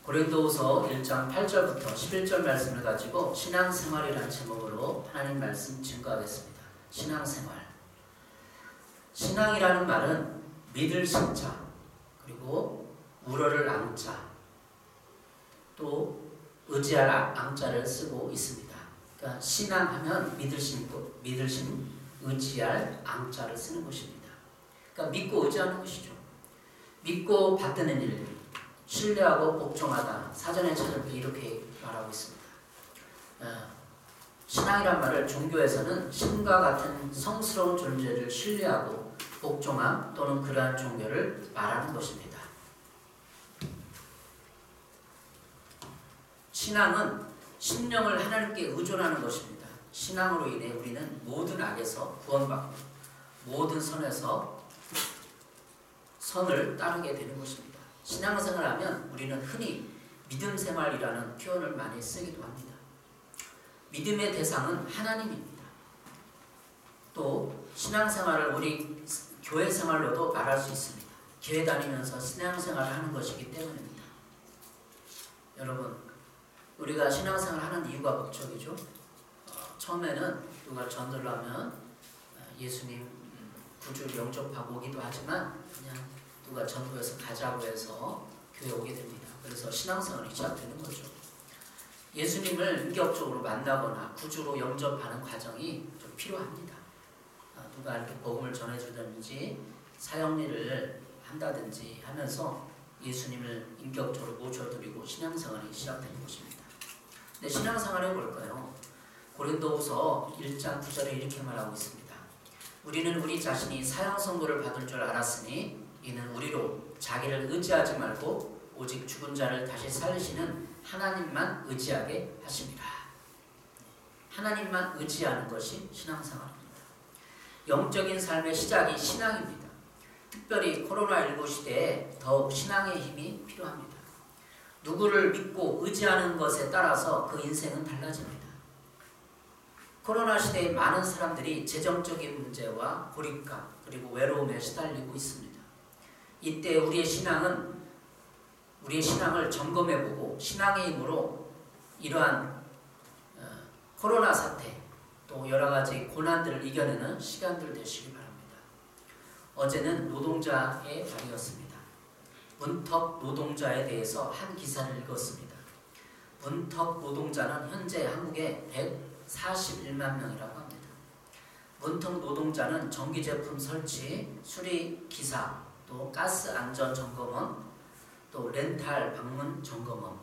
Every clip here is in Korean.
고린도후서 1장 8절부터 11절 말씀을 가지고 신앙생활이라는 제목으로 하나님 말씀 증거하겠습니다. 신앙생활. 신앙이라는 말은 믿을 신자, 그리고 우러를 앙자, 또 의지할 앙자를 쓰고 있습니다. 그러니까 신앙하면 믿을 신, 의지할 앙자를 쓰는 것입니다. 그러니까 믿고 의지하는 것이죠. 믿고 받드는 일, 신뢰하고 복종하다. 사전에 찾을 때 이렇게 말하고 있습니다. 신앙이란 말을 종교에서는 신과 같은 성스러운 존재를 신뢰하고 복종함 또는 그러한 종교를 말하는 것입니다. 신앙은 심령을 하나님께 의존하는 것입니다. 신앙으로 인해 우리는 모든 악에서 구원받고 모든 선에서 선을 따르게 되는 것입니다. 신앙생활을 하면 우리는 흔히 믿음생활이라는 표현을 많이 쓰기도 합니다. 믿음의 대상은 하나님입니다. 또 신앙생활을 우리 교회생활로도 말할 수 있습니다. 교회 다니면서 신앙생활을 하는 것이기 때문입니다. 여러분, 우리가 신앙생활을 하는 이유가 목적이죠. 처음에는 누가 전도를 하면 예수님 구주를 영접하고 오기도 하지만 그냥 누가 전도해서 가자고 해서 교회에 오게 됩니다. 그래서 신앙생활이 시작되는 거죠. 예수님을 인격적으로 만나거나 구주로 영접하는 과정이 좀 필요합니다. 누가 이렇게 복음을 전해주든지 사역일을 한다든지 하면서 예수님을 인격적으로 모셔드리고 신앙생활이 시작되는 것입니다. 근데 신앙생활을 볼까요? 고린도후서 1장 9절에 이렇게 말하고 있습니다. 우리는 우리 자신이 사형 선고를 받을 줄 알았으니 이는 우리로 자기를 의지하지 말고 오직 죽은 자를 다시 살리시는 하나님만 의지하게 하십니다. 하나님만 의지하는 것이 신앙생활입니다. 영적인 삶의 시작이 신앙입니다. 특별히 코로나19 시대에 더욱 신앙의 힘이 필요합니다. 누구를 믿고 의지하는 것에 따라서 그 인생은 달라집니다. 코로나 시대에 많은 사람들이 재정적인 문제와 고립감 그리고 외로움에 시달리고 있습니다. 이때 우리의 신앙을 점검해보고 신앙의 힘으로 이러한 코로나 사태 또 여러가지 고난들을 이겨내는 시간들 되시기 바랍니다. 어제는 노동자의 날이었습니다. 문턱 노동자에 대해서 한 기사를 읽었습니다. 문턱 노동자는 현재 한국에 141만 명이라고 합니다. 문턱 노동자는 전기제품 설치, 수리 기사, 또 가스 안전 점검원, 또 렌탈 방문 점검원,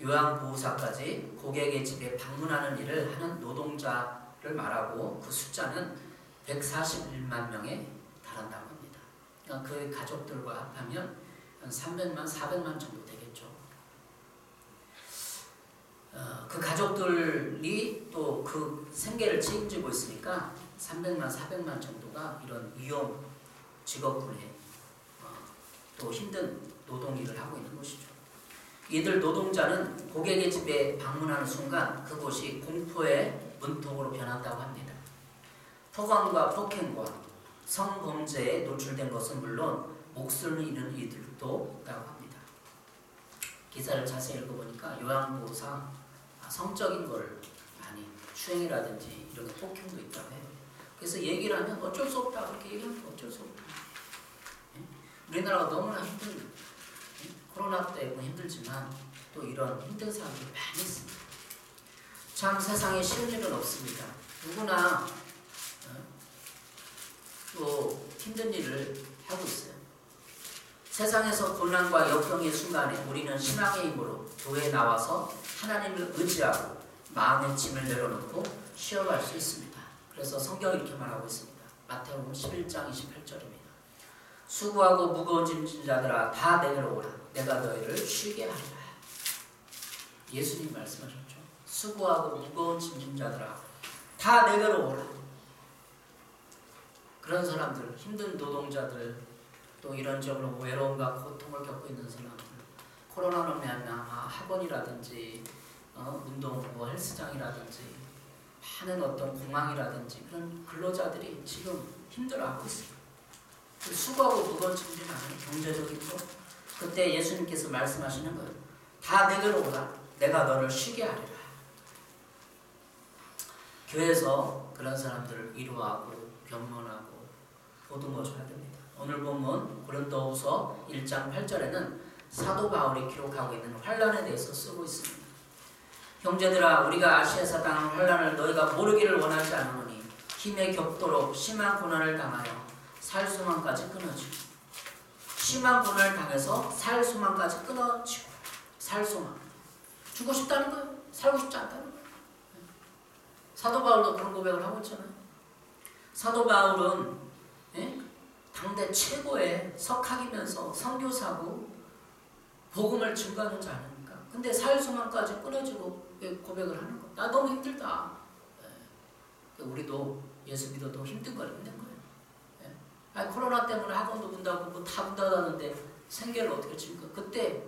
요양보호사까지 고객의 집에 방문하는 일을 하는 노동자를 말하고 그 숫자는 141만 명에 달한다고 합니다. 그러니까 그 가족들과 합하면 한 300만, 400만 정도 되겠죠. 그 가족들이 또 그 생계를 책임지고 있으니까 300만, 400만 정도가 이런 위험 직업군에 또 힘든 노동일을 하고 있는 것이죠. 이들 노동자는 고객의 집에 방문하는 순간 그곳이 공포의 문턱으로 변한다고 합니다. 폭언과 폭행과 성범죄에 노출된 것은 물론 목숨을 잃는 이들도 있다고 합니다. 기사를 자세히 읽어보니까 요양보호사 성적인 걸 많이 추행이라든지 이런 폭행도 있다고 해요. 그래서 얘기를 하면 어쩔 수 없다 그렇게 얘기하면 어쩔 수 없다. 우리나라가 너무나 힘든 코로나 때문에 힘들지만 또 이런 힘든 사람들이 많이 있습니다. 참 세상에 쉬운 일은 없습니다. 누구나 또 힘든 일을 하고 있어요. 세상에서 고난과 역경의 순간에 우리는 신앙의 힘으로 교회에 나와서 하나님을 의지하고 마음의 짐을 내려놓고 쉬어갈 수 있습니다. 그래서 성경이 이렇게 말하고 있습니다. 마태복음 11장 28절입니다. 수고하고 무거운 짐진 자들아 다 내게로 오라. 내가 너희를 쉬게 하리라. 예수님 말씀하셨죠. 수고하고 무거운 짐진 자들아 다 내게로 오라. 그런 사람들, 힘든 노동자들, 또 이런저런 외로움과 고통을 겪고 있는 사람들, 코로나로 말미암아 학원이라든지 운동부, 헬스장이라든지 많은 어떤 공항이라든지 그런 근로자들이 지금 힘들어하고 있습니다. 수고하고 무거운 짐진 않은 경제적인 것, 그때 예수님께서 말씀하시는 거예요. 다 내게로 오라. 내가 너를 쉬게 하리라. 교회에서 그런 사람들을 위로하고 변론하고 보듬어줘야 됩니다. 오늘 본문 고린도후서 1장 8절에는 사도 바울이 기록하고 있는 환난에 대해서 쓰고 있습니다. 형제들아, 우리가 아시아에서 당한 환난을 너희가 모르기를 원하지 않으노니 힘에 겹도록 심한 고난을 당하여 살 소망까지 끊어지고, 심한 고난을 당해서 살 소망까지 끊어지고, 살 소망, 죽고 싶다는 거예요. 살고 싶지 않다는 거예요. 사도 바울도 그런 고백을 하고 있잖아요. 사도 바울은 당대 최고의 석학이면서 선교사고 복음을 증거하는 자 아닙니까? 근데 살 소망까지 끊어지고 고백을 하는 거예요. 나 너무 힘들다. 우리도 예수 믿어도 힘든 거예요. 아니, 코로나 때문에 학원도 문닫고 뭐 다 문닫았는데 생계를 어떻게 칩니까? 그때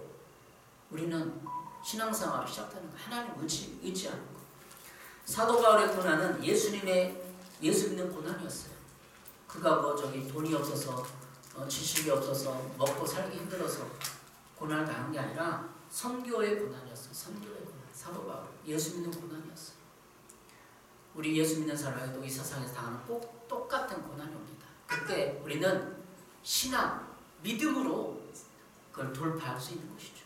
우리는 신앙생활을 시작하는 거, 하나님 의지하는 거. 사도 바울의 고난은 예수 믿는 고난이었어요. 그가 돈이 없어서 지식이 없어서 먹고 살기 힘들어서 고난을 당한 게 아니라 선교의 고난이었어요. 선교의 고난. 사도 바울 예수 믿는 고난이었어요. 우리 예수 믿는 사람에게도 이 세상에서 당하는 꼭 똑같은 고난이 옵니다. 그때 우리는 신앙, 믿음으로 그걸 돌파할 수 있는 것이죠.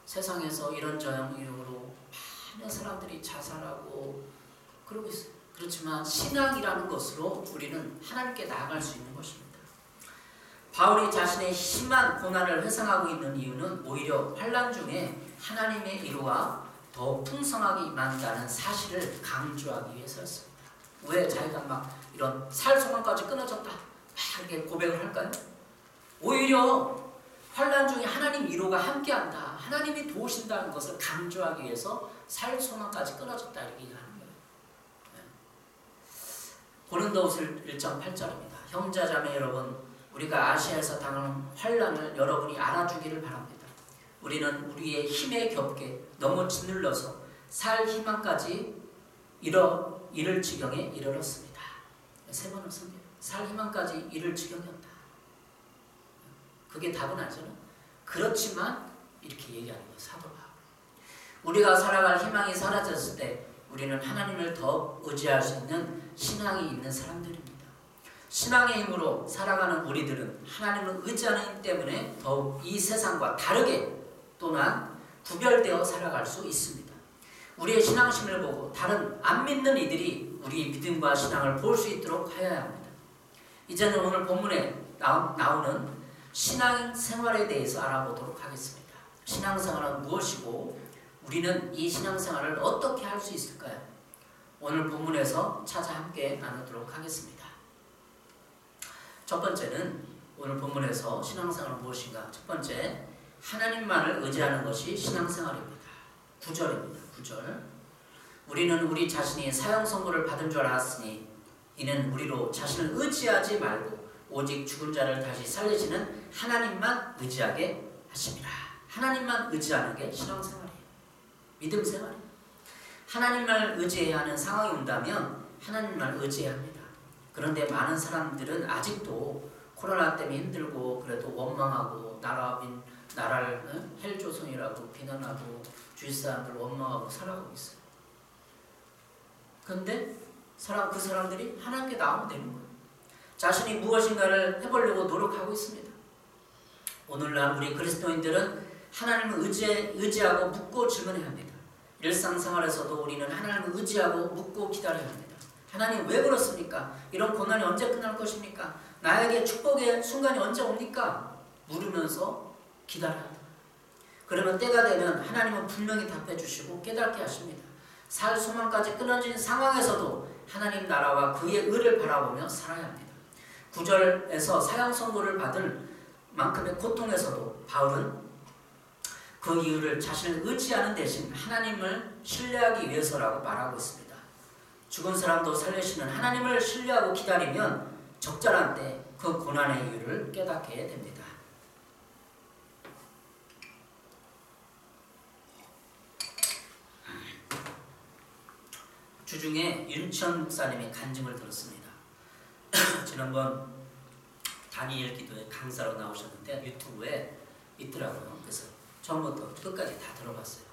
세상에서 이런저런 이유로 많은 사람들이 자살하고 그러고 있어요. 그렇지만 신앙이라는 것으로 우리는 하나님께 나아갈 수 있는 것입니다. 바울이 자신의 심한 고난을 회상하고 있는 이유는 오히려 환난 중에 하나님의 위로가 더 풍성하게 임한다는 사실을 강조하기 위해서였습니다. 왜 자기가 막 이런 살 소망까지 끊어졌다 이렇게 고백을 할까요? 오히려 환난 중에 하나님 위로가 함께한다, 하나님이 도우신다는 것을 강조하기 위해서 살 소망까지 끊어졌다 이렇게 얘기하는 거예요. 고린도후서 1장 8절입니다. 형제자매 여러분, 우리가 아시아에서 당하는 환난을 여러분이 알아주기를 바랍니다. 우리는 우리의 힘에 겹게 너무 짓눌러서 살 희망까지 잃을 지경에 이르렀습니다. 세 번을 씁니다. 살 희망까지 잃을 지경이었다. 그게 답은 아니잖아요. 그렇지만 이렇게 얘기하는 거예요. 사도 바울. 우리가 살아갈 희망이 사라졌을 때 우리는 하나님을 더 의지할 수 있는 신앙이 있는 사람들입니다. 신앙의 힘으로 살아가는 우리들은 하나님을 의지하는 힘 때문에 더욱 이 세상과 다르게 또한 구별되어 살아갈 수 있습니다. 우리의 신앙심을 보고 다른 안 믿는 이들이 우리 믿음과 신앙을 볼 수 있도록 하여야 합니다. 이제는 오늘 본문에 나오는 신앙생활에 대해서 알아보도록 하겠습니다. 신앙생활은 무엇이고 우리는 이 신앙생활을 어떻게 할 수 있을까요? 오늘 본문에서 찾아 함께 나누도록 하겠습니다. 첫 번째는 오늘 본문에서 신앙생활은 무엇인가? 첫 번째, 하나님만을 의지하는 것이 신앙생활입니다. 9절입니다. 9절. 우리는 우리 자신이 사형 선고를 받은 줄 알았으니 이는 우리로 자신을 의지하지 말고 오직 죽은 자를 다시 살리시는 하나님만 의지하게 하십니다. 하나님만 의지하는 게 신앙생활이에요. 믿음 생활이에요. 하나님만 의지해야 하는 상황이 온다면 하나님만 의지해야 합니다. 그런데 많은 사람들은 아직도 코로나 때문에 힘들고 그래도 원망하고 나라를 헬조선이라고 비난하고 주위 사람들 원망하고 살아가고 있어요. 그런데 그 사람들이 하나님께 나오면 되는 거예요. 자신이 무엇인가를 해보려고 노력하고 있습니다. 오늘날 우리 그리스도인들은 하나님을 의지하고 묻고 질문해야 합니다. 일상생활에서도 우리는 하나님을 의지하고 묻고 기다려야 합니다. 하나님 왜 그렇습니까? 이런 고난이 언제 끝날 것입니까? 나에게 축복의 순간이 언제 옵니까? 물으면서 기다려야 합니다. 그러면 때가 되면 하나님은 분명히 답해 주시고 깨닫게 하십니다. 살 소망까지 끊어진 상황에서도 하나님 나라와 그의 의를 바라보며 살아야 합니다. 9절에서 사형 선고를 받을 만큼의 고통에서도 바울은 그 이유를 자신을 의지하는 대신 하나님을 신뢰하기 위해서라고 말하고 있습니다. 죽은 사람도 살리시는 하나님을 신뢰하고 기다리면 적절한 때 그 고난의 이유를 깨닫게 됩니다. 주중에 윤천 목사님의 간증을 들었습니다. 지난번 다니엘 기도회 강사로 나오셨는데 유튜브에 있더라고요. 그래서 처음부터 끝까지 다 들어봤어요.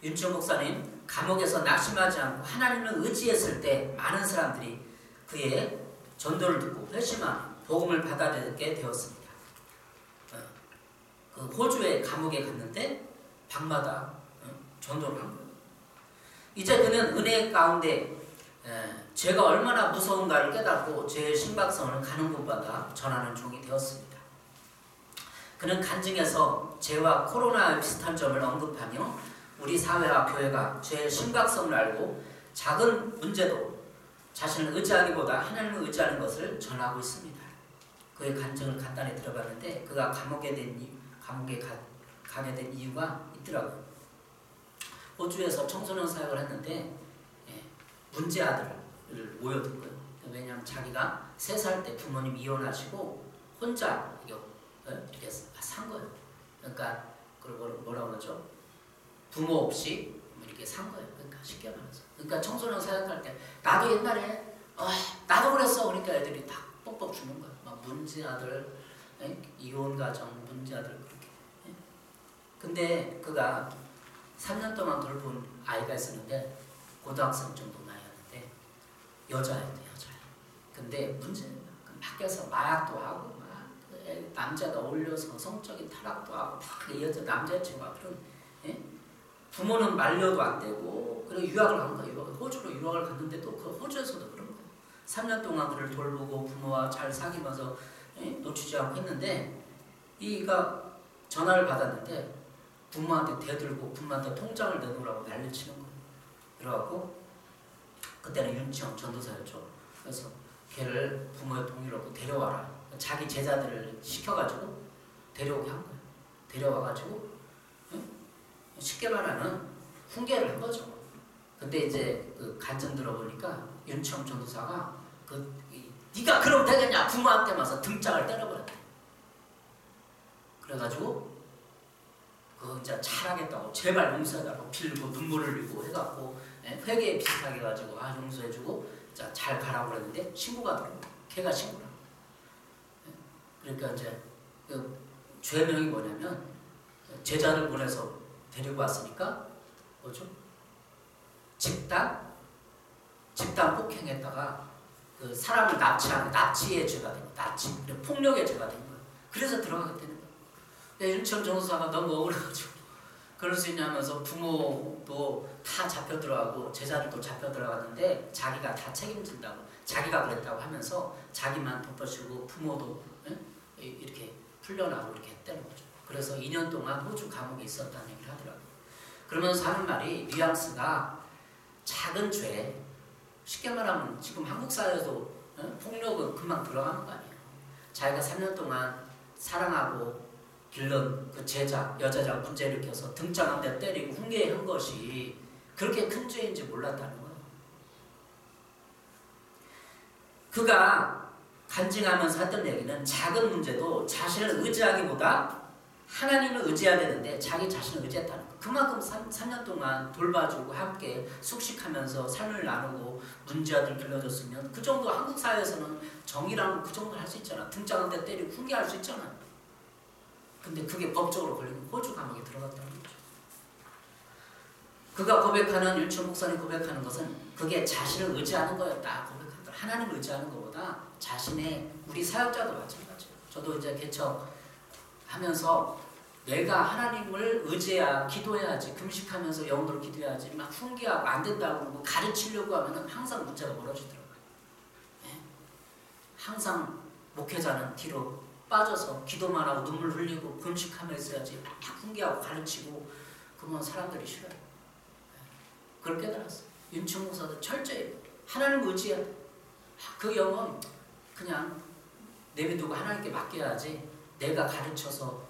윤치홍 목사님 감옥에서 낙심하지 않고 하나님을 의지했을 때 많은 사람들이 그의 전도를 듣고 회심하며 복음을 받아들이게 되었습니다. 그 호주의 감옥에 갔는데 밤마다 전도를 한 거예요. 이제 그는 은혜 가운데 죄가 얼마나 무서운가를 깨닫고 죄의 심각성을 가는 곳마다 전하는 종이 되었습니다. 그는 간증에서 죄와 코로나 비슷한 점을 언급하며 우리 사회와 교회가 죄의 심각성을 알고 작은 문제도 자신을 의지하기보다 하나님을 의지하는 것을 전하고 있습니다. 그의 간증을 간단히 들어봤는데 그가 감옥에 가게 된 이유가 있더라고요. 호주에서 청소년 사역을 했는데 문제 아들을 모여든 거예요. 왜냐하면 자기가 3살 때 부모님 이혼하시고 혼자 이렇게 산 거예요. 그러니까 그걸 뭐라고 그러죠? 부모 없이 이렇게 산 거예요. 그러니까 쉽게 말해서. 그러니까 청소년 사역할 때 나도 옛날에 나도 그랬어. 그러니까 애들이 다 뻑뻑 주는 거예요. 막 문제 아들, 이혼 가정, 문제 아들 그렇게. 근데 그가 3년 동안 돌본 아이가 있었는데 고등학생 정도 나이였는데 여자예요. 근데 문제는 밖에서 마약도 하고 막 남자가 올려서 성적인 타락도 하고 다 여자 남자친구가 그런 부모는 말려도 안 되고 그리고 유학을 간 거예요. 호주로 유학을 갔는데도 그 호주에서도 그런 거예요. 3년 동안 그를 돌보고 부모와 잘 사귀면서 놓치지 않고 했는데 이가 전화를 받았는데 부모한테 대들고 부모한테 통장을 내놓으라고 난리치는 거예요. 그래갖고 그때는 윤치홍 전도사였죠. 그래서 걔를 부모의 동의를 얻고 데려와라. 자기 제자들을 시켜가지고 데려오게 한 거예요. 데려와가지고 쉽게 말하면 훈계를 한 거죠. 근데 이제 그 간증 들어보니까 윤치홍 전도사가 네가 그럼 되겠냐 부모한테 와서 등짝을 때려버렸대. 그래가지고 이제 잘하겠다고 제발 용서해달라고 빌고 눈물을 흘리고 해갖고 회개에 비슷하게 해가지고 용서해주고 잘 가라고 그랬는데 신고가 들어온 거야. 걔가 신고를 한 거야. 그러니까 이제 그 죄명이 뭐냐면 제자를 보내서 데리고 왔으니까 뭐죠? 집단 폭행했다가 그 사람을 납치하는 납치의 죄가 된 거야. 납치 폭력의 죄가 된 거야. 그래서 들어가게 되는 거야. 윤치홍 전도사가 너무 억울해가지고 그럴 수 있냐면서 부모도 다 잡혀 들어가고 제자들도 잡혀 들어갔는데 자기가 다 책임진다고 자기가 그랬다고 하면서 자기만 덮어주고 부모도 이렇게 풀려나고 이렇게 했다는 거죠. 그래서 2년 동안 호주 감옥에 있었다는 얘기를 하더라고요. 그러면서 하는 말이 뉘앙스가 작은 죄 쉽게 말하면 지금 한국 사회에도 폭력은 금방 들어가는 거 아니에요. 자기가 3년 동안 사랑하고 길른 그 제자, 여자자 문제 일으켜서 등짝 한 대 때리고 훈계한 것이 그렇게 큰 죄인지 몰랐다는 거예요. 그가 간증하면서 했던 얘기는 작은 문제도 자신을 의지하기보다 하나님을 의지해야 되는데 자기 자신을 의지했다는 거. 그만큼 3년 동안 돌봐주고 함께 숙식하면서 삶을 나누고 문제아들 길러줬으면 그 정도 한국 사회에서는 정의라면 그 정도 할 수 있잖아. 등짝 한 대 때리고 훈계할 수 있잖아. 근데 그게 법적으로 걸리고 호주 감옥에 들어갔다는 거죠. 그가 고백하는 윤치홍 목사님 고백하는 것은 그게 자신을 의지하는 거였다. 고백한다. 하나님을 의지하는 것보다 자신의 우리 사역자도 마찬가지예요. 저도 이제 개척하면서 내가 하나님을 의지해야 기도해야지 금식하면서 영으로 기도해야지 막 훈계하고 안 된다고 그러고 가르치려고 하면 항상 문제가 벌어지더라고요. 항상 목회자는 뒤로 빠져서 기도만 하고 눈물 흘리고 금식하며 있어야지 막 훈계하고 가르치고 그러면 사람들이 싫어요. 그걸 깨달았어요. 윤치홍 목사도 철저히 하나님을 의지해. 그 영은 그냥 내비두고 하나님께 맡겨야지 내가 가르쳐서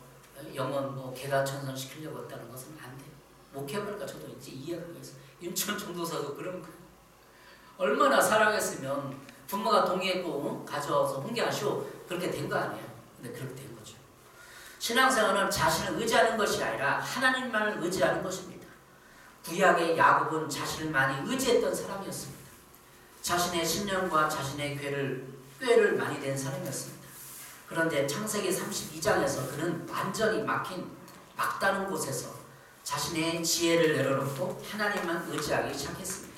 영혼 뭐 개가천선 시키려고 했다는 것은 안 돼요. 목회하니까 저도 이제 이해가 되겠어요. 윤치홍 전도사도 그런 거예요. 얼마나 사랑했으면 부모가 동의했고 가져와서 훈계하시오. 그렇게 된 거 아니에요. 근데 그렇게 된 거죠. 신앙생활은 자신을 의지하는 것이 아니라 하나님만을 의지하는 것입니다. 구약의 야곱은 자신을 많이 의지했던 사람이었습니다. 자신의 신령과 자신의 꾀를 많이 댄 사람이었습니다. 그런데 창세기 32장에서 그는 완전히 막힌 막다른 곳에서 자신의 지혜를 내려놓고 하나님만 의지하기 시작했습니다.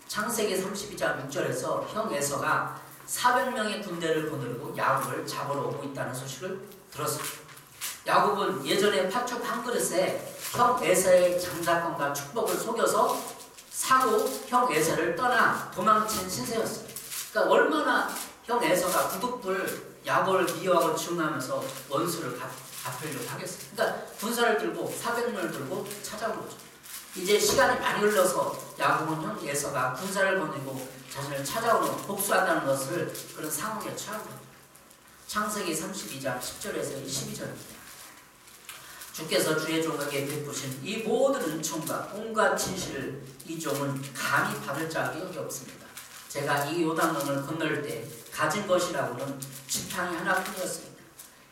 창세기 32장 6절에서 형 에서가 400명의 군대를 거느리고 야곱을 잡으러 오고 있다는 소식을 들었습니다. 야곱은 예전에 팥죽 한 그릇에 형 에서의 장자권과 축복을 속여서 사고 형 에서를 떠나 도망친 신세였습니다. 그러니까 얼마나 형 에서가 구둣불 야곱을 미워하고 증오하면서 원수를 갚으려고 하겠어요. 그러니까 군사를 들고 400명을 들고 찾아온 거죠. 이제 시간이 많이 흘러서 야곱은 형 에서가 군사를 보내고 자신을 찾아오는 복수한다는 것을 그런 상황에 처한 겁니다. 창세기 32장 10절에서 22절입니다. 주께서 주의 종에게 베푸신 이 모든 은총과 온갖 진실을 이 종은 감히 받을 자격이 없습니다. 제가 이 요단강을 건널 때 가진 것이라고는 지팡이 하나뿐이었습니다.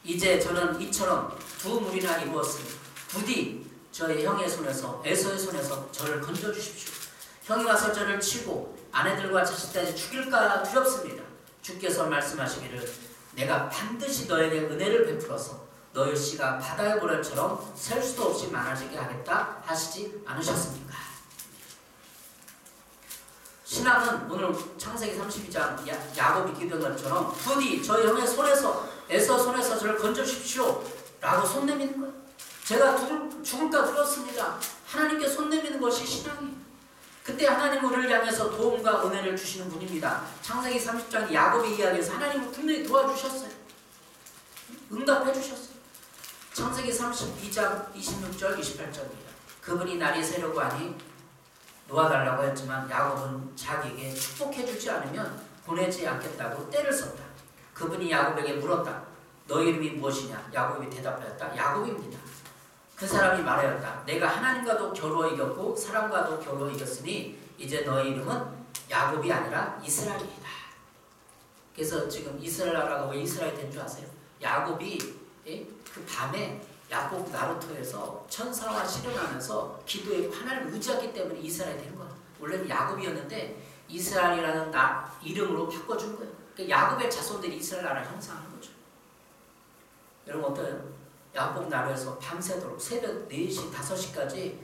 이제 저는 이처럼 두 무리나 이루었습니다. 부디 저의 형의 손에서 에서의 손에서 저를 건져주십시오. 형이 와서 저를 치고 아내들과 자식까지 죽일까 두렵습니다. 주께서 말씀하시기를 내가 반드시 너에게 은혜를 베풀어서 너의 씨가 바다의 모래처럼 셀 수도 없이 많아지게 하겠다 하시지 않으셨습니까? 신앙은 오늘 창세기 32장 야곱이 기도한 것처럼 부디 저희 형의 손에서 에서 손에서 저를 건져주십시오 라고 손 내미는 거예요. 제가 죽을까 두렵습니다. 하나님께 손 내미는 것이 신앙이에요. 그때 하나님은 우리를 향해서 도움과 은혜를 주시는 분입니다. 창세기 30장 야곱의 이야기에서 하나님은 분명히 도와주셨어요. 응답해 주셨어요. 창세기 32장 26절 28절입니다. 그분이 날이 새려고 하니 놓아달라고 했지만 야곱은 자기에게 축복해 주지 않으면 보내지 않겠다고 떼를 썼다. 그분이 야곱에게 물었다. 너 이름이 무엇이냐? 야곱이 대답하였다. 야곱입니다. 그 사람이 말하였다. 내가 하나님과도 겨루어 이겼고 사람과도 겨루어 이겼으니 이제 너의 이름은 야곱이 아니라 이스라엘이다. 그래서 지금 이스라엘 나라가 왜 이스라엘이 된 줄 아세요? 야곱이 그 밤에 야곱 나루토에서 천사와 실현하면서 기도에 하나님을 의지했기 때문에 이스라엘이 된 거야. 원래는 야곱이었는데 이스라엘이라는 이름으로 바꿔준 거예요. 그러니까 야곱의 자손들이 이스라엘 나라를 형성하는 거죠. 여러분 어때요? 야곱 나루에서 밤새도록 새벽 4시, 5시까지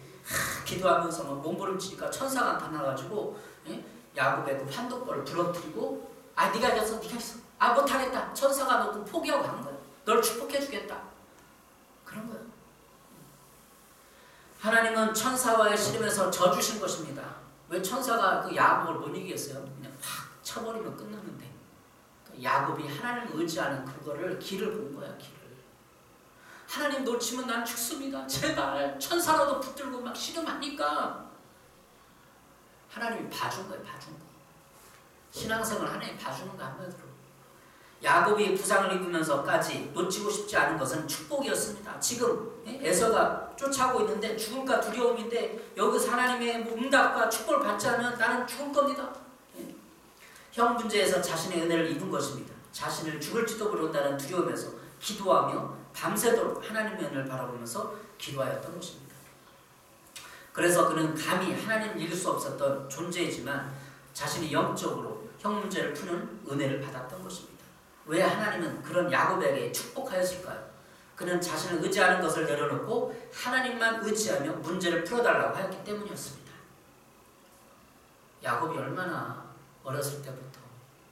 기도하면서 몸부림치니까 천사가 나타나가지고 야곱의 그 환독벌을 부러뜨리고 네가 이겼어, 네가 있어. 못하겠다. 천사가 너 포기하고 가는 거야. 널 축복해주겠다. 그런 거예요. 하나님은 천사와의 씨름에서 져주신 것입니다. 왜 천사가 그 야곱을 못 이기겠어요? 그냥 확 쳐버리면 끝났는데 야곱이 하나님을 의지하는 그거를 길을 본 거야. 길을. 하나님 놓치면 난 죽습니다. 제발 천사라도 붙들고 막 씨름하니까 하나님이 봐준 거예요. 봐준 거. 신앙생활 하나님이 봐주는 거 한마디로. 야곱이 부상을 입으면서까지 놓치고 싶지 않은 것은 축복이었습니다. 지금 에서가 쫓아오고 있는데 죽을까 두려움인데 여기서 하나님의 응답과 축복을 받지 않으면 나는 죽을 겁니다. 형 문제에서 자신의 은혜를 입은 것입니다. 자신을 죽을지도 모른다는 두려움에서 기도하며 밤새도록 하나님의 은혜를 바라보면서 기도하였던 것입니다. 그래서 그는 감히 하나님을 이길 수 없었던 존재이지만 자신이 영적으로 형 문제를 푸는 은혜를 받았던 것입니다. 왜 하나님은 그런 야곱에게 축복하였을까요? 그는 자신을 의지하는 것을 내려놓고 하나님만 의지하며 문제를 풀어달라고 하였기 때문이었습니다. 야곱이 얼마나 어렸을 때부터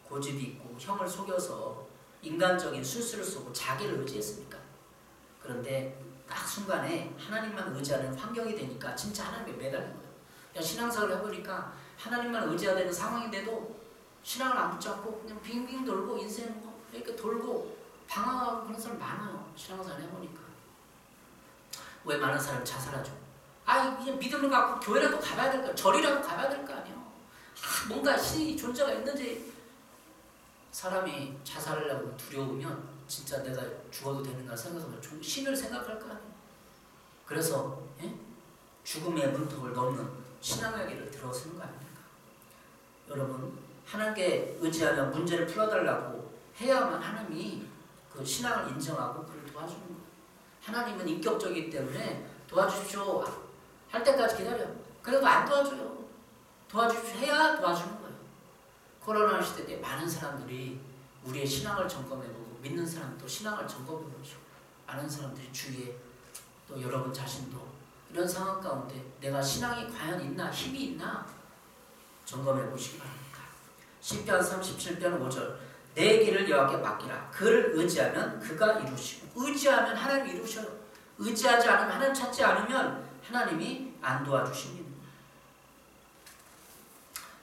고집이 있고 형을 속여서 인간적인 술수를 쏘고 자기를 의지했습니까? 그런데 딱 순간에 하나님만 의지하는 환경이 되니까 진짜 하나님에 매달린 거예요. 그냥 신앙생활을 해보니까 하나님만 의지해야 되는 상황인데도 신앙을 안 붙잡고 그냥 빙빙 돌고 인생 이렇게 돌고 방황하고 그런 사람 많아요. 신앙생활 해보니까. 왜 많은 사람이 자살하죠? 그냥 믿음을 갖고 교회라도 가봐야 될까? 절이라도 가봐야 될 거 아니에요. 뭔가 신이 존재가 있는지. 사람이 자살하려고 두려우면 진짜 내가 죽어도 되는가 생각하면 신을 생각할 거 아니에요. 그래서 죽음의 문턱을 넘는 신앙의 길을 들어서는 거 아닙니까? 여러분 하나님께 의지하며 문제를 풀어달라고 해야만 하나님이 그 신앙을 인정하고 그를 도와주는 거예요. 하나님은 인격적이기 때문에 도와주십시오 할 때까지 기다려. 그래도 안 도와줘요. 도와주십시오 해야 도와주는 거예요. 코로나 시대 때 많은 사람들이 우리의 신앙을 점검해보고 믿는 사람도 신앙을 점검해보죠. 많은 사람들이 주위에 또 여러분 자신도 이런 상황 가운데 내가 신앙이 과연 있나, 힘이 있나 점검해 보시기 바랍니다. 시편 37편 5절 내 길을 여호와께 맡기라. 그를 의지하면 그가 이루시고. 의지하면 하나님이 이루셔요. 의지하지 않으면, 하나님 찾지 않으면 하나님이 안 도와주십니다.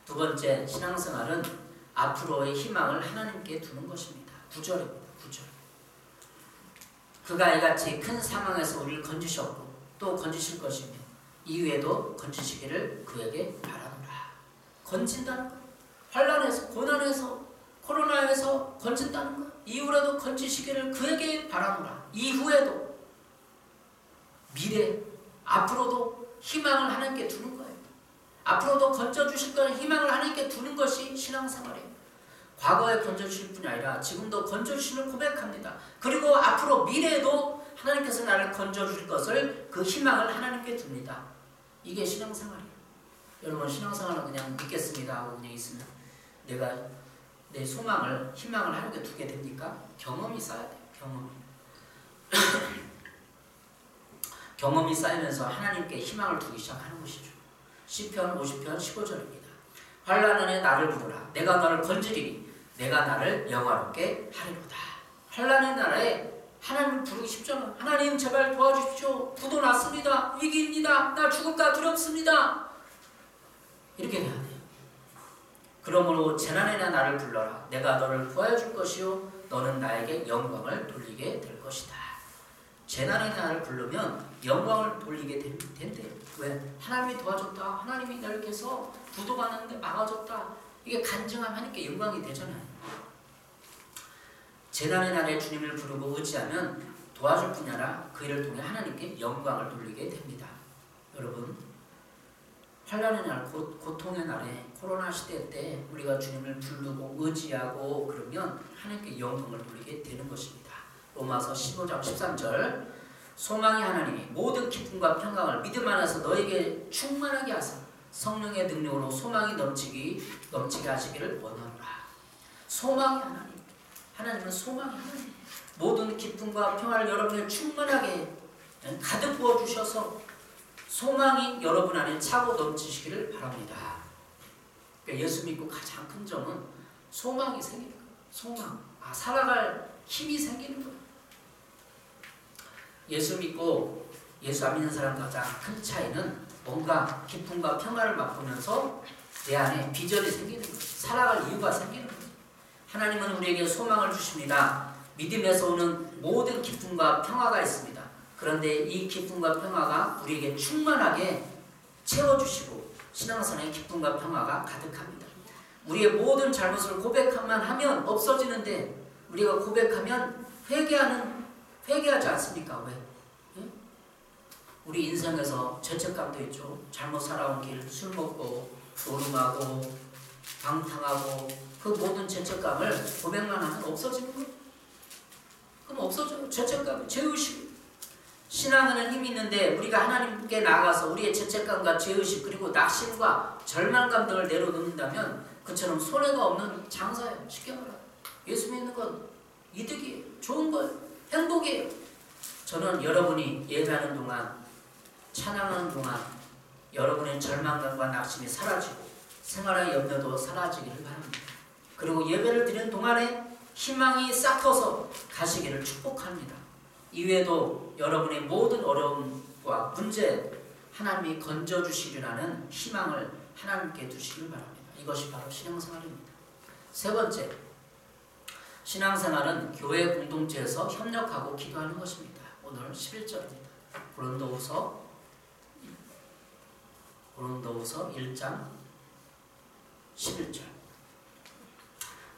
두 번째, 신앙생활은 앞으로의 희망을 하나님께 두는 것입니다. 9절입니다. 9절. 그가 이같이 큰 상황에서 우리를 건지셨고 또 건지실 것이며 이후에도 건지시기를 그에게 바라노라. 건진다는 것. 환난에서, 고난에서, 코로나에서 건진다는 것. 이후에도 건지시기를 그에게 바라노라. 이후에도, 미래, 앞으로도 희망을 하나님께 두는 거예요. 앞으로도 건져주실 거는 희망을 하나님께 두는 것이 신앙생활이에요. 과거에 건져주실 뿐이 아니라 지금도 건져주시는 고백합니다. 그리고 앞으로 미래에도 하나님께서 나를 건져주실 것을, 그 희망을 하나님께 둡니다. 이게 신앙생활이에요. 여러분, 신앙생활은 그냥 믿겠습니다 하고 그냥 있으면 내가 내 소망을, 희망을 하나님께 두게 됩니까? 경험이 쌓여야 돼요. 경험이. 경험이 쌓이면서 하나님께 희망을 두기 시작하는 것이죠. 시편 50편 15절입니다. 환난에 나를 부르라. 내가 너를 건지리니 내가 나를 영화롭게 하리로다. 환난의 날에 하나님을 부르기 쉽잖아. 하나님 제발 도와주십시오. 부도 났습니다. 위기입니다. 나 죽을까 두렵습니다. 이렇게 돼야 돼요. 그러므로 재난에나 나를 불러라. 내가 너를 구하여 줄 것이요 너는 나에게 영광을 돌리게 될 것이다. 재난의 나를 부르면 영광을 돌리게 된대요. 왜? 하나님이 도와줬다. 하나님이 날 이렇게 해서 부도가 났는데 막아줬다. 이게 간증하면 하나님께 영광이 되잖아요. 재난의 날에 주님을 부르고 의지하면 도와줄 뿐 아니라 그 일을 통해 하나님께 영광을 돌리게 됩니다. 여러분, 환난의 날, 고통의 날에, 코로나 시대 때 우리가 주님을 부르고 의지하고 그러면 하나님께 영광을 돌리게 되는 것입니다. 로마서 15장 13절 소망이 하나님이 모든 기쁨과 평강을 믿음 안에서 너에게 충만하게 하사 성령의 능력으로 소망이 넘치게 하시기를 원하노라. 소망이 하나님. 하나님은 소망이 하나님. 모든 기쁨과 평화를 여러분에 충만하게 가득 부어주셔서 소망이 여러분 안에 차고 넘치시기를 바랍니다. 그러니까 예수 믿고 가장 큰 점은 소망이 생기는 거예요. 소망. 살아갈 힘이 생기는 거예요. 예수 믿고 예수 안 믿는 사람과 가장 큰 차이는 뭔가 기쁨과 평화를 맛보면서 내 안에 비전이 생기는 거예요. 살아갈 이유가 생기는 거예요. 하나님은 우리에게 소망을 주십니다. 믿음에서 오는 모든 기쁨과 평화가 있습니다. 그런데 이 기쁨과 평화가 우리에게 충만하게 채워주시고 신앙생활의 기쁨과 평화가 가득합니다. 우리의 모든 잘못을 고백만 하면 없어지는데 우리가 고백하면 회개하지 않습니까? 왜? 예? 우리 인생에서 죄책감도 있죠. 잘못 살아온 길, 술 먹고 노름하고 방탕하고 그 모든 죄책감을 고백만 하면 없어지는 거예요. 그럼 없어져요. 죄책감, 죄의식. 신앙에는 힘이 있는데 우리가 하나님께 나아가서 우리의 죄책감과 죄의식 그리고 낙심과 절망감 등을 내려놓는다면 그처럼 손해가 없는 장사예요. 쉽게 말하면 예수 믿는 건 이득이에요. 좋은 거예요. 행복이에요. 저는 여러분이 예배하는 동안, 찬양하는 동안 여러분의 절망감과 낙심이 사라지고 생활의 염려도 사라지기를 바랍니다. 그리고 예배를 드리는 동안에 희망이 싹 터서 가시기를 축복합니다. 이외에도 여러분의 모든 어려움과 문제 하나님이 건져주시리라는 희망을 하나님께 두시길 바랍니다. 이것이 바로 신앙생활입니다. 세 번째, 신앙생활은 교회 공동체에서 협력하고 기도하는 것입니다. 오늘 11절입니다. 고린도후서 1장 11절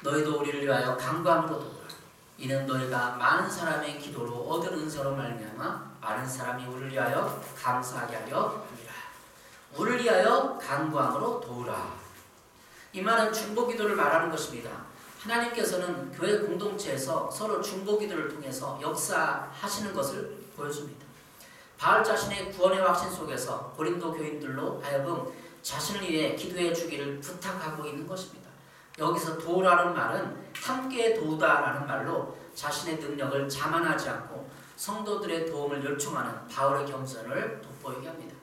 너희도 우리를 위하여 간구함으로 도우라. 이는 너희가 많은 사람의 기도로 얻은 은사로 말미암아 많은 사람이 우리를 위하여 감사하게 하려 합니다. 우리를 위하여 간구함으로 도우라. 이 말은 중보기도를 말하는 것입니다. 하나님께서는 교회 공동체에서 서로 중보기도를 통해서 역사하시는 것을 보여줍니다. 바울 자신의 구원의 확신 속에서 고린도 교인들로 하여금 자신을 위해 기도해 주기를 부탁하고 있는 것입니다. 여기서 도우라는 말은 함께 도우다라는 말로 자신의 능력을 자만하지 않고 성도들의 도움을 요청하는 바울의 경전을 돋보이게 합니다.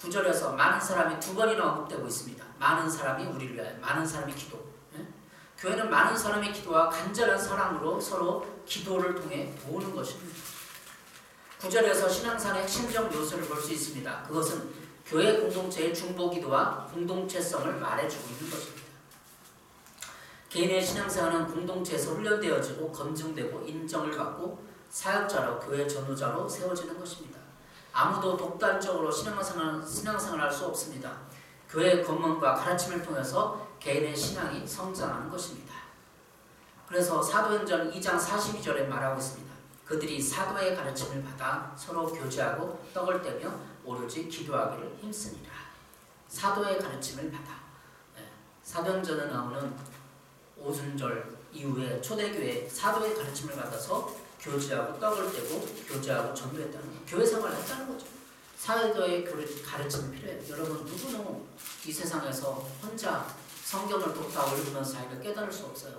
9절에서 많은 사람이 두 번이나 언급되고 있습니다. 많은 사람이 우리를 위하여, 많은 사람이 기도. 교회는 많은 사람의 기도와 간절한 사랑으로 서로 기도를 통해 도우는 것입니다. 9절에서 신앙생활의 핵심적 요소를 볼 수 있습니다. 그것은 교회 공동체의 중보기도와 공동체성을 말해주고 있는 것입니다. 개인의 신앙생활은 공동체에서 훈련되어지고 검증되고 인정을 받고 사역자로 교회 전우자로 세워지는 것입니다. 아무도 독단적으로 신앙생활을 할 수 없습니다. 교회의 검문과 가르침을 통해서 개인의 신앙이 성장하는 것입니다. 그래서 사도행전 2장 42절에 말하고 있습니다. 그들이 사도의 가르침을 받아 서로 교제하고 떡을 떼며 오로지 기도하기를 힘쓰니라. 사도의 가르침을 받아. 사도행전에 나오는 오순절 이후에 초대교회 사도의 가르침을 받아서 교제하고 떡을 떼고 교제하고 전도했다는 거예요. 교회 생활을 했다는 거죠. 사도의 가르침이 필요해요. 여러분 누구는 이 세상에서 혼자 성경을 독하고 읽으면서 자기가 깨달을 수 없어요.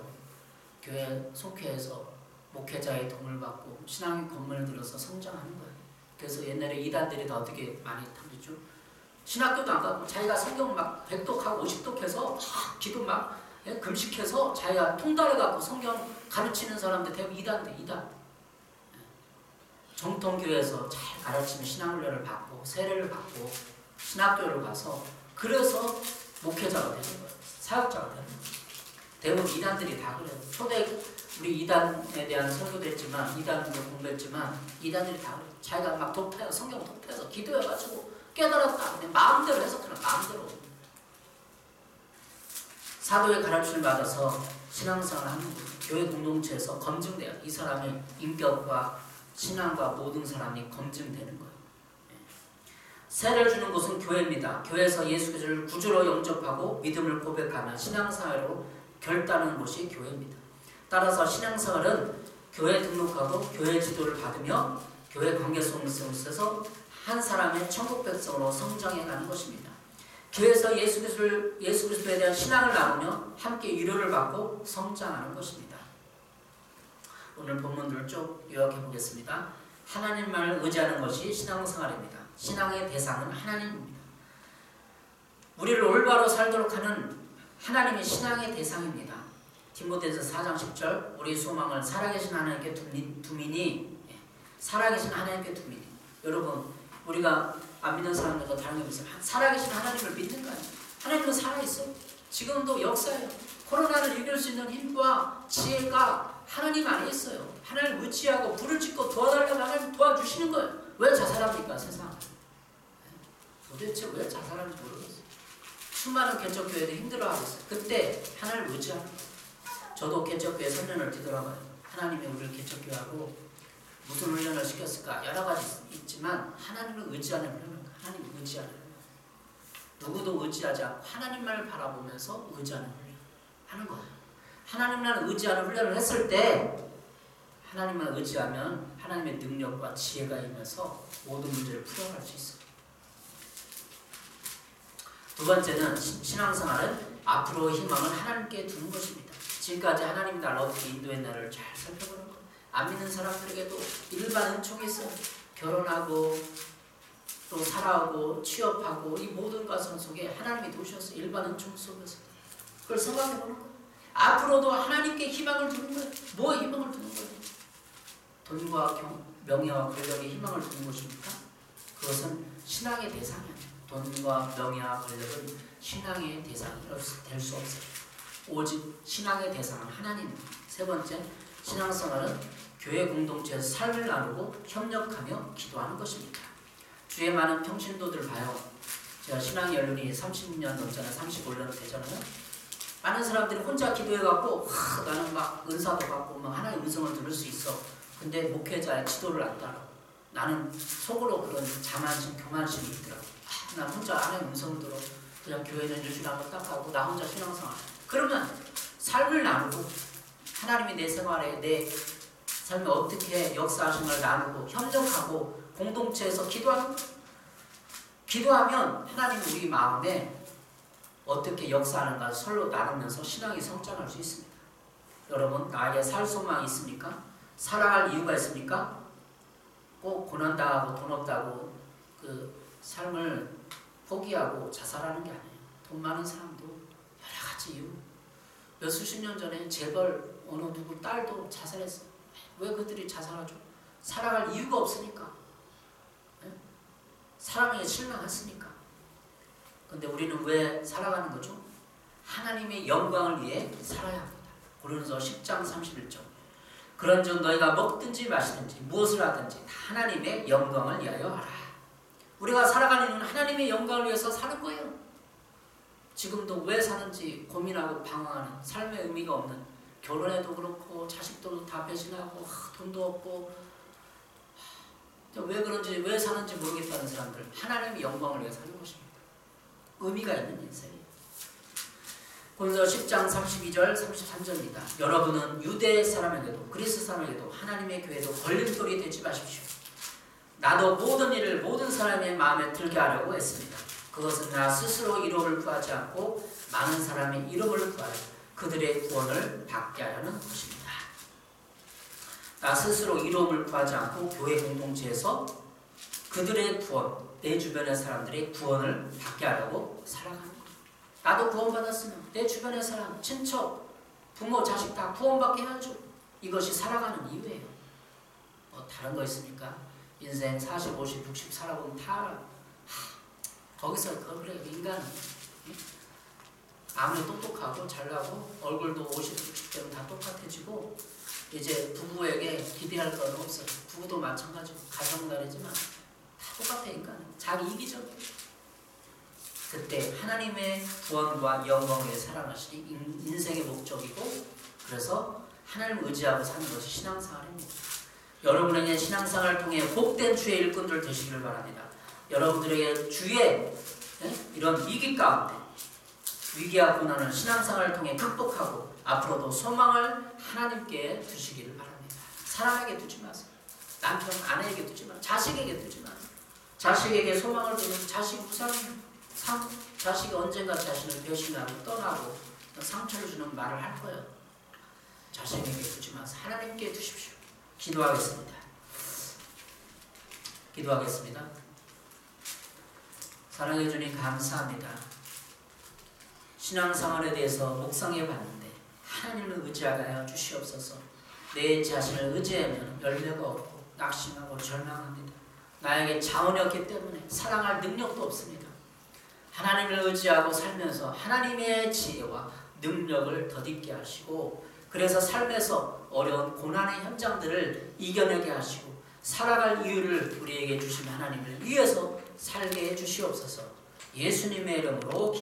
교회 속회에서 목회자의 도움을 받고 신앙의 검문을 들어서 성장하는 거예요. 그래서 옛날에 이단들이 다 어떻게 많이 탐지죠? 신학교도 안 가고 자기가 성경 막 100독하고 50독해서 기도 막 금식해서 자기가 통달해갖고 성경 가르치는 사람들 대부분 이단. 정통교회에서 잘 가르치면 신앙훈련을 받고 세례를 받고 신학교를 가서 그래서 목회자가 되는 거예요. 사역자가 되는 거예요. 대부분 이단들이 다 그래요. 초대 우리 이단에 대한 설교도 했지만 이단도 공부했지만 이단들이 다 그래요. 자기가 막 독해서 성경 독해서 기도해가지고 깨달았다. 근데 마음대로 해석하는 마음대로. 사도의 가르침을 받아서 신앙생활을 하는 거예요. 교회 공동체에서 검증돼요. 이 사람의 인격과 신앙과 모든 사람이 검증되는 거예요. 세례를 주는 곳은 교회입니다. 교회에서 예수 그리스도를 구주로 영접하고 믿음을 고백하며 신앙생활로 결단하는 곳이 교회입니다. 따라서 신앙생활은 교회에 등록하고 교회 지도를 받으며 교회 관계 속에서 한 사람의 천국 백성으로 성장해가는 것입니다. 교회에서 예수 그리스도에 대한 신앙을 나누며 함께 위로를 받고 성장하는 것입니다. 오늘 본문들을 쭉 요약해 보겠습니다. 하나님만을 의지하는 것이 신앙생활입니다. 신앙의 대상은 하나님입니다. 우리를 올바로 살도록 하는 하나님이 신앙의 대상입니다. 디모데전서 4장 10절 우리 소망을 살아계신 하나님께 두미니 살아계신 하나님께 두미니. 여러분 우리가 안 믿는 사람들과 다른 게 없어요. 살아계신 하나님을 믿는 거 아니에요. 하나님은 살아있어요. 지금도 역사예요. 코로나를 이길 수 있는 힘과 지혜가 하나님 안에 있어요. 하나님을 의지하고 불을 짓고 도와달라고 하나님 도와주시는 거예요. 왜 자살합니까 세상? 도대체 왜 자살하는지 모르겠어요. 수많은 개척교회도 힘들어하고 있어요. 그때 하나님을 의지하는 거예요. 저도 개척교회 3년을 뒤돌아봐요. 하나님이 우리를 개척교회하고 무슨 훈련을 시켰을까? 여러 가지 있지만 하나님을 의지하는 훈련을 하나님을 의지하는 훈련. 누구도 의지하지 않고 하나님만을 바라보면서 의지하는 훈련 하는 거예요. 하나님만 의지하는 훈련을 했을 때 하나님만 의지하면 하나님의 능력과 지혜가 임해서 모든 문제를 풀어갈 수 있어요. 두 번째는 신앙생활은 앞으로의 희망을 하나님께 두는 것입니다. 지금까지 하나님이 나를 어떻게 인도했나를 잘 살펴보는 거예요. 안 믿는 사람들에게도 일반 은총이 있어요. 결혼하고 또 살아오고 취업하고 이 모든 과정 속에 하나님이 도우셨어요. 일반 은총 속에서. 그걸 생각해보는 거예요. 앞으로도 하나님께 희망을 두는 거예요. 뭐에 희망을 두는 거예요? 돈과 명예와 권력에 희망을 두는 것입니까? 그것은 신앙의 대상이에요. 돈과 명예와 권력은 신앙의 대상이 될 수 없어요. 오직 신앙의 대상은 하나님입니다. 세 번째, 신앙생활은 교회 공동체에서 삶을 나누고 협력하며 기도하는 것입니다. 주에 많은 평신도들 봐요. 제가 신앙 연륜이 30년 넘잖아요. 35년 되잖아요. 많은 사람들이 혼자 기도해갖고 나는 막 은사도 받고 막 하나님의 음성을 들을 수 있어. 근데 목회자의 지도를 안 따라. 나는 속으로 그런 자만심, 교만심이 있더라고. 난 혼자 하나님의 음성을 들어. 그냥 교회는 열심히 한번 딱 하고 나 혼자 신앙생활. 그러면 삶을 나누고 하나님이 내 생활에 내 삶에 어떻게 역사하신 걸 나누고 협력하고 공동체에서 기도하면 하나님이 우리 마음에 어떻게 역사하는가 서로 나누면서 신앙이 성장할 수 있습니다. 여러분 나에게 살 소망이 있습니까? 살아갈 이유가 있습니까? 꼭 고난당하고 돈 없다고 그 삶을 포기하고 자살하는 게 아니에요. 돈 많은 사람도 여러 가지 이유. 몇 수십 년 전에 재벌 어느 누구 딸도 자살했어요. 왜 그들이 자살하죠? 살아갈 이유가 없으니까. 사람에게 실망했으니까. 근데 우리는 왜 살아가는 거죠? 하나님의 영광을 위해 살아야 합니다. 고린도서 10장 31절. 그런즉 너희가 먹든지 마시든지 무엇을 하든지 하나님의 영광을 위하여 하라. 우리가 살아가는 이유는 하나님의 영광을 위해서 사는 거예요. 지금도 왜 사는지 고민하고 방황하는 삶의 의미가 없는, 결혼해도 그렇고 자식들도 다 배신하고 돈도 없고 왜 그런지 왜 사는지 모르겠다는 사람들, 하나님의 영광을 위해 사는 것입니다. 의미가 있는 인생이에요. 고린도서 10장 32절 33절입니다. 여러분은 유대 사람에게도 그리스 사람에게도 하나님의 교회도 걸림돌이 되지 마십시오. 나도 모든 일을 모든 사람의 마음에 들게 하려고 했습니다. 그것은 나 스스로 이름을 구하지 않고 많은 사람의 이름을 구하여 그들의 구원을 받게 하려는 것입니다. 나 스스로 이름을 구하지 않고 교회 공동체에서 그들의 구원, 내 주변의 사람들의 구원을 받게 하려고 살아가는 거예요. 나도 구원받았으면 내 주변의 사람, 친척, 부모, 자식 다 구원받게 해야죠. 이것이 살아가는 이유예요. 뭐 다른 거 있습니까? 인생 40, 50, 60 살아보면 다 알아. 거기서 그래요. 인간은 아무리 똑똑하고 잘나고 얼굴도 50, 60 되면 다 똑같아지고 이제 부부에게 기대할 건 없어요. 부부도 마찬가지고 가정날이지만 다 똑같아. 인간은 자기 이기적이에요. 그때 하나님의 구원과 영광을 위해 살아가시니 인생의 목적이고, 그래서 하나님을 의지하고 사는 것이 신앙생활입니다. 여러분에게 신앙생활을 통해 복된 주의 일꾼들 되시기를 바랍니다. 여러분들에게 주의 이런 위기 가운데 위기와 고난을 신앙생활을 통해 극복하고 앞으로도 소망을 하나님께 두시기를 바랍니다. 사람에게 두지 마세요. 남편, 아내에게 두지 마세요. 자식에게 두지 마세요. 자식에게 소망을 두면 자식 무상해요. 자식이 언젠가 자신을 배신하고 떠나고 상처를 주는 말을 할 거예요. 자식에게 두지 마세요. 하나님께 두십시오. 기도하겠습니다. 사랑해 주님 감사합니다. 신앙생활에 대해서 묵상해 봤는데 하나님을 의지하게 하여 주시옵소서. 내 자신을 의지하면 열매가 없고 낙심하고 절망합니다. 나에게 자원이 없기 때문에 사랑할 능력도 없습니다. 하나님을 의지하고 살면서 하나님의 지혜와 능력을 덧입게 하시고, 그래서 삶에서 어려운 고난의 현장들을 이겨내게 하시고 살아갈 이유를 우리에게 주신 하나님을 위해서 살게 해 주시옵소서. 예수님의 이름으로